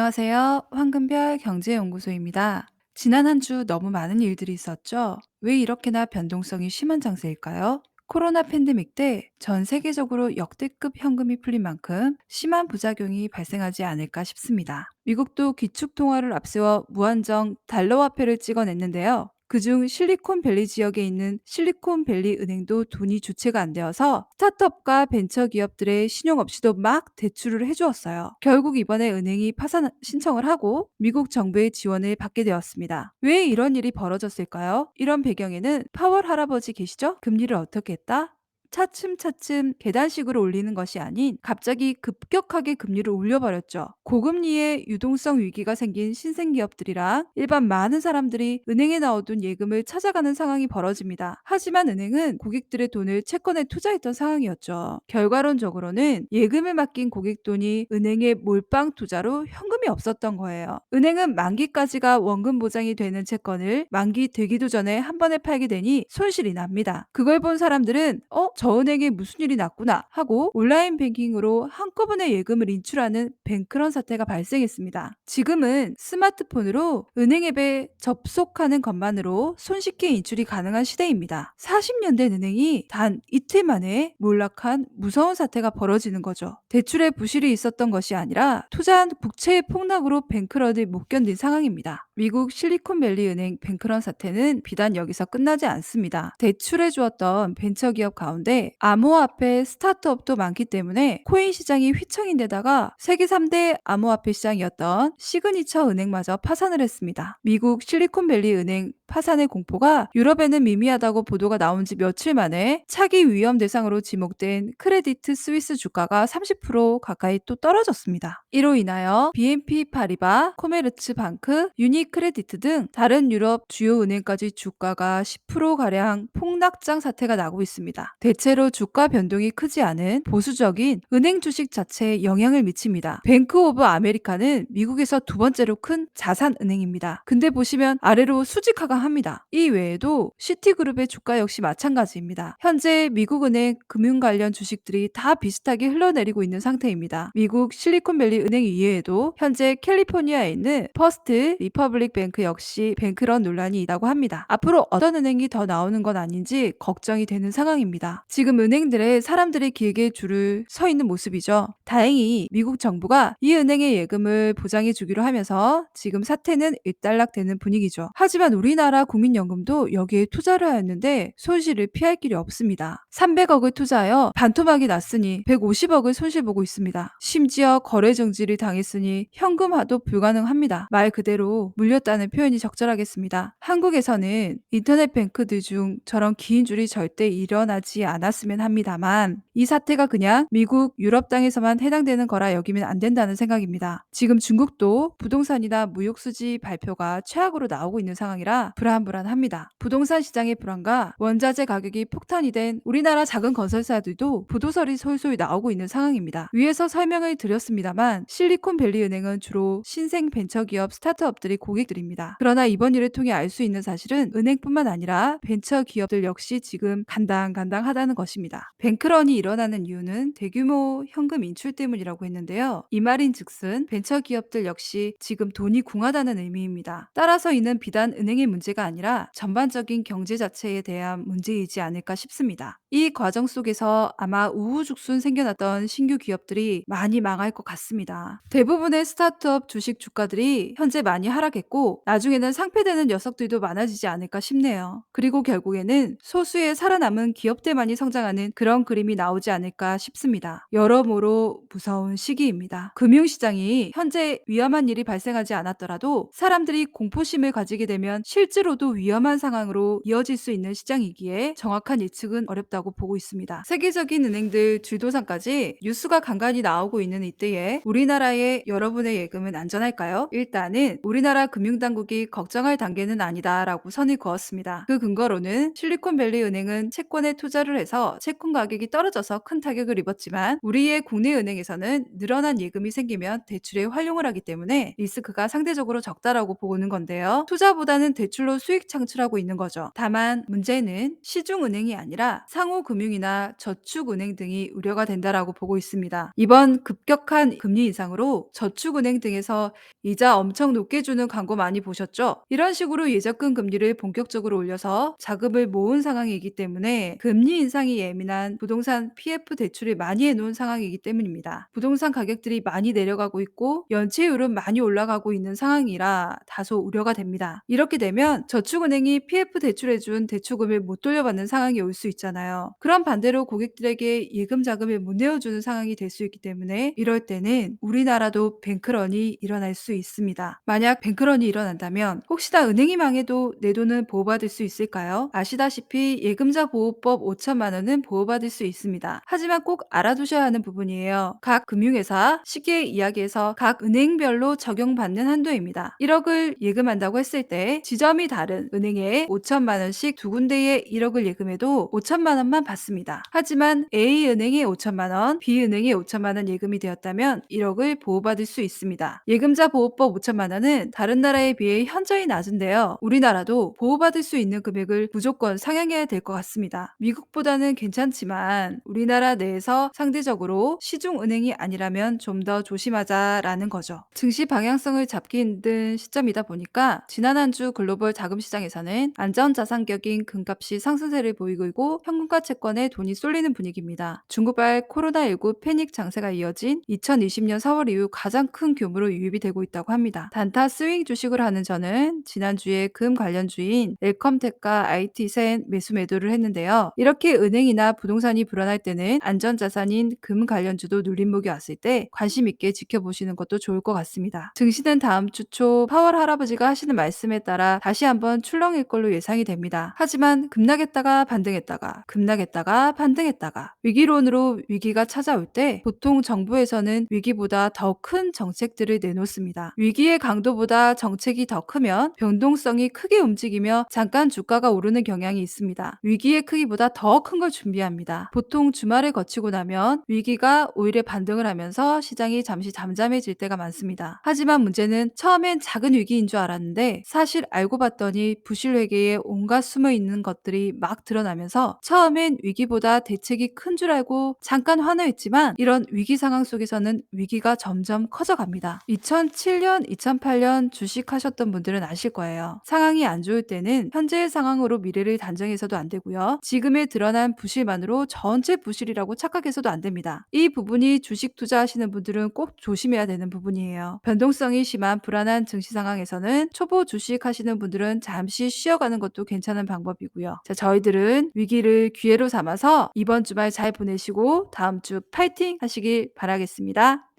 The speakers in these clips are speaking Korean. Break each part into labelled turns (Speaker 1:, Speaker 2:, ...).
Speaker 1: 안녕하세요. 황금별 경제연구소입니다. 지난 한 주 너무 많은 일들이 있었죠? 왜 이렇게나 변동성이 심한 장세일까요? 코로나 팬데믹 때 전 세계적으로 역대급 현금이 풀린 만큼 심한 부작용이 발생하지 않을까 싶습니다. 미국도 기축통화를 앞세워 무한정 달러 화폐를 찍어냈는데요. 그중 실리콘밸리 지역에 있는 실리콘밸리 은행도 돈이 주체가 안 되어서 스타트업과 벤처기업들의 신용 없이도 막 대출을 해주었어요. 결국 이번에 은행이 파산 신청을 하고 미국 정부의 지원을 받게 되었습니다. 왜 이런 일이 벌어졌을까요? 이런 배경에는 파월 할아버지 계시죠? 금리를 어떻게 했다? 차츰차츰 계단식으로 올리는 것이 아닌 갑자기 급격하게 금리를 올려버렸죠. 고금리에 유동성 위기가 생긴 신생기업들이랑 일반 많은 사람들이 은행에 넣어둔 예금을 찾아가는 상황이 벌어집니다. 하지만 은행은 고객들의 돈을 채권에 투자했던 상황이었죠. 결과론적으로는 예금을 맡긴 고객 돈이 은행의 몰빵 투자로 현금이 없었던 거예요. 은행은 만기까지가 원금 보장이 되는 채권을 만기 되기도 전에 한 번에 팔게 되니 손실이 납니다. 그걸 본 사람들은 저 은행에 무슨 일이 났구나 하고 온라인 뱅킹으로 한꺼번에 예금을 인출하는 뱅크런 사태가 발생했습니다. 지금은 스마트폰으로 은행 앱에 접속하는 것만으로 손쉽게 인출이 가능한 시대입니다. 40년 된 은행이 단 이틀 만에 몰락한 무서운 사태가 벌어지는 거죠. 대출에 부실이 있었던 것이 아니라 투자한 국채의 폭락으로 뱅크런을 못 견딘 상황입니다. 미국 실리콘밸리 은행 뱅크런 사태는 비단 여기서 끝나지 않습니다. 대출해 주었던 벤처기업 가운데 암호화폐 스타트업도 많기 때문에 코인 시장이 휘청인데다가 세계 3대 암호화폐 시장이었던 시그니처 은행마저 파산을 했습니다. 미국 실리콘밸리 은행 파산의 공포가 유럽에는 미미하다고 보도가 나온 지 며칠 만에 차기 위험 대상으로 지목된 크레디트 스위스 주가가 30% 가까이 또 떨어졌습니다. 이로 인하여 BNP 파리바, 코메르츠 방크, 유니크레디트 등 다른 유럽 주요 은행까지 주가가 10%가량 폭락장 사태가 나고 있습니다. 대체로 주가 변동이 크지 않은 보수적인 은행 주식 자체에 영향을 미칩니다. 뱅크 오브 아메리카는 미국에서 두 번째로 큰 자산 은행입니다. 근데 보시면 아래로 수직화가 합니다. 이 외에도 시티그룹의 주가 역시 마찬가지입니다. 현재 미국 은행 금융 관련 주식들이 다 비슷하게 흘러내리고 있는 상태입니다. 미국 실리콘밸리 은행 이외에도 현재 캘리포니아에 있는 퍼스트 리퍼블릭 뱅크 역시 뱅크런 논란이 있다고 합니다. 앞으로 어떤 은행이 더 나오는 건 아닌지 걱정이 되는 상황입니다. 지금 은행들의 사람들이 길게 줄을 서 있는 모습이죠. 다행히 미국 정부가 이 은행의 예금을 보장해 주기로 하면서 지금 사태는 일단락되는 분위기죠. 하지만 우리나라 국민연금도 여기에 투자를 하였는데 손실을 피할 길이 없습니다. 300억을 투자하여 반토막이 났으니 150억을 손실보고 있습니다. 심지어 거래 정지를 당했으니 현금화도 불가능합니다. 말 그대로 물렸다는 표현이 적절하겠습니다. 한국에서는 인터넷 뱅크들 중 저런 긴 줄이 절대 일어나지 않았으면 합니다만 이 사태가 그냥 미국, 유럽 땅에서만 해당되는 거라 여기면 안 된다는 생각입니다. 지금 중국도 부동산이나 무역 수지 발표가 최악으로 나오고 있는 상황이라 불안합니다. 부동산 시장의 불안과 원자재 가격이 폭탄이 된 우리나라 작은 건설사들도 부도설이 솔솔 나오고 있는 상황입니다. 위에서 설명을 드렸습니다만 실리콘밸리 은행은 주로 신생 벤처기업 스타트업들이 고객들입니다. 그러나 이번 일을 통해 알 수 있는 사실은 은행뿐만 아니라 벤처기업들 역시 지금 간당간당하다는 것입니다. 뱅크런이 일어나는 이유는 대규모 현금 인출 때문이라고 했는데요. 이 말인즉슨 벤처기업들 역시 지금 돈이 궁하다는 의미입니다. 따라서 이는 비단 은행의 문제가 아니라 전반적인 경제 자체에 대한 문제이지 않을까 싶습니다. 이 과정 속에서 아마 우후죽순 생겨났던 신규 기업들이 많이 망할 것 같습니다. 대부분의 스타트업 주식 주가들이 현재 많이 하락했고 나중에는 상폐되는 녀석들도 많아지지 않을까 싶네요. 그리고 결국에는 소수의 살아남은 기업들만이 성장하는 그런 그림이 나오지 않을까 싶습니다. 여러모로 무서운 시기입니다. 금융시장이 현재 위험한 일이 발생하지 않았더라도 사람들이 공포심을 가지게 되면 실제로도 위험한 상황으로 이어질 수 있는 시장이기에 정확한 예측은 어렵다고 보고 있습니다. 세계적인 은행들 주도상까지 뉴스가 간간히 나오고 있는 이때에 우리나라의 여러분의 예금은 안전할까요? 일단은 우리나라 금융당국이 걱정할 단계는 아니다라고 선을 그었습니다. 그 근거로는 실리콘밸리 은행은 채권에 투자를 해서 채권 가격이 떨어져서 큰 타격을 입었지만 우리의 국내 은행에서는 늘어난 예금이 생기면 대출에 활용을 하기 때문에 리스크가 상대적으로 적다라고 보는 건데요. 투자보다는 대출 대출로 수익 창출하고 있는 거죠. 다만 문제는 시중은행이 아니라 상호금융이나 저축은행 등이 우려가 된다라고 보고 있습니다. 이번 급격한 금리 인상으로 저축은행 등에서 이자 엄청 높게 주는 광고 많이 보셨죠? 이런 식으로 예적금 금리를 본격적으로 올려서 자금을 모은 상황이기 때문에 금리 인상이 예민한 부동산 PF 대출을 많이 해놓은 상황이기 때문입니다. 부동산 가격들이 많이 내려가고 있고 연체율은 많이 올라가고 있는 상황이라 다소 우려가 됩니다. 이렇게 되면 저축은행이 PF 대출해준 대출금을 못 돌려받는 상황이 올 수 있잖아요. 그런 반대로 고객들에게 예금 자금을 못 내어주는 상황이 될 수 있기 때문에 이럴 때는 우리나라도 뱅크런이 일어날 수 있습니다. 만약 뱅크런이 일어난다면 혹시나 은행이 망해도 내 돈은 보호받을 수 있을까요? 아시다시피 예금자 보호법 5천만 원은 보호받을 수 있습니다. 하지만 꼭 알아두셔야 하는 부분이에요. 각 금융회사, 쉽게 이야기해서 각 은행별로 적용받는 한도입니다. 1억을 예금한다고 했을 때 지점이 다른 은행에 5천만 원씩 두 군데에 1억을 예금해도 5천만 원만 받습니다. 하지만 A은행에 5천만 원, B은행에 5천만 원 예금이 되었다면 1억을 보호받을 수 있습니다. 예금자 보호법 5천만 원은 다른 나라에 비해 현저히 낮은데요. 우리나라도 보호받을 수 있는 금액을 무조건 상향해야 될 것 같습니다. 미국보다는 괜찮지만 우리나라 내에서 상대적으로 시중은행이 아니라면 좀 더 조심하자라는 거죠. 증시 방향성을 잡기 힘든 시점이다 보니까 지난 한 주 글로벌 자금시장에서는 안전자산격인 금값이 상승세를 보이고 있고 현금과 채권에 돈이 쏠리는 분위기입니다. 중국발 코로나19 패닉 장세가 이어진 2020년 4월 이후 가장 큰 규모로 유입이 되고 있다고 합니다. 단타 스윙 주식을 하는 저는 지난주에 금 관련주인 웰컴텍과 IT센 매수 매도를 했는데요. 이렇게 은행이나 부동산이 불안할 때는 안전자산인 금 관련주도 눌림목이 왔을 때 관심 있게 지켜보시는 것도 좋을 것 같습니다. 증시는 다음 주 초 파월 할아버지가 하시는 말씀에 따라 다시 한번 출렁일 걸로 예상이 됩니다. 하지만 급락했다가 반등했다가 급락했다가 반등했다가 위기론으로 위기가 찾아올 때 보통 정부에서는 위기보다 더 큰 정책들을 내놓습니다. 위기의 강도보다 정책이 더 크면 변동성이 크게 움직이며 잠깐 주가가 오르는 경향이 있습니다. 위기의 크기보다 더 큰 걸 준비합니다. 보통 주말을 거치고 나면 위기가 오히려 반등을 하면서 시장이 잠시 잠잠해질 때가 많습니다. 하지만 문제는 처음엔 작은 위기인 줄 알았는데 사실 알고 봤더니 부실 회계에 온갖 숨어 있는 것들이 막 드러나면서 처음엔 위기보다 대책이 큰 줄 알고 잠깐 환호했지만 이런 위기 상황 속에서는 위기가 점점 커져갑니다. 2007년, 2008년 주식하셨던 분들은 아실 거예요. 상황이 안 좋을 때는 현재의 상황으로 미래를 단정해서도 안 되고요. 지금에 드러난 부실만으로 전체 부실이라고 착각해서도 안 됩니다. 이 부분이 주식 투자하시는 분들은 꼭 조심해야 되는 부분이에요. 변동성이 심한 불안한 증시 상황에서는 초보 주식 하시는 분들은 잠시 쉬어가는 것도 괜찮은 방법이고요. 자, 저희들은 위기를 기회로 삼아서 이번 주말 잘 보내시고 다음 주 파이팅 하시길 바라겠습니다.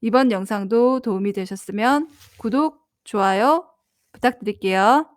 Speaker 1: 이번 영상도 도움이 되셨으면 구독, 좋아요 부탁드릴게요.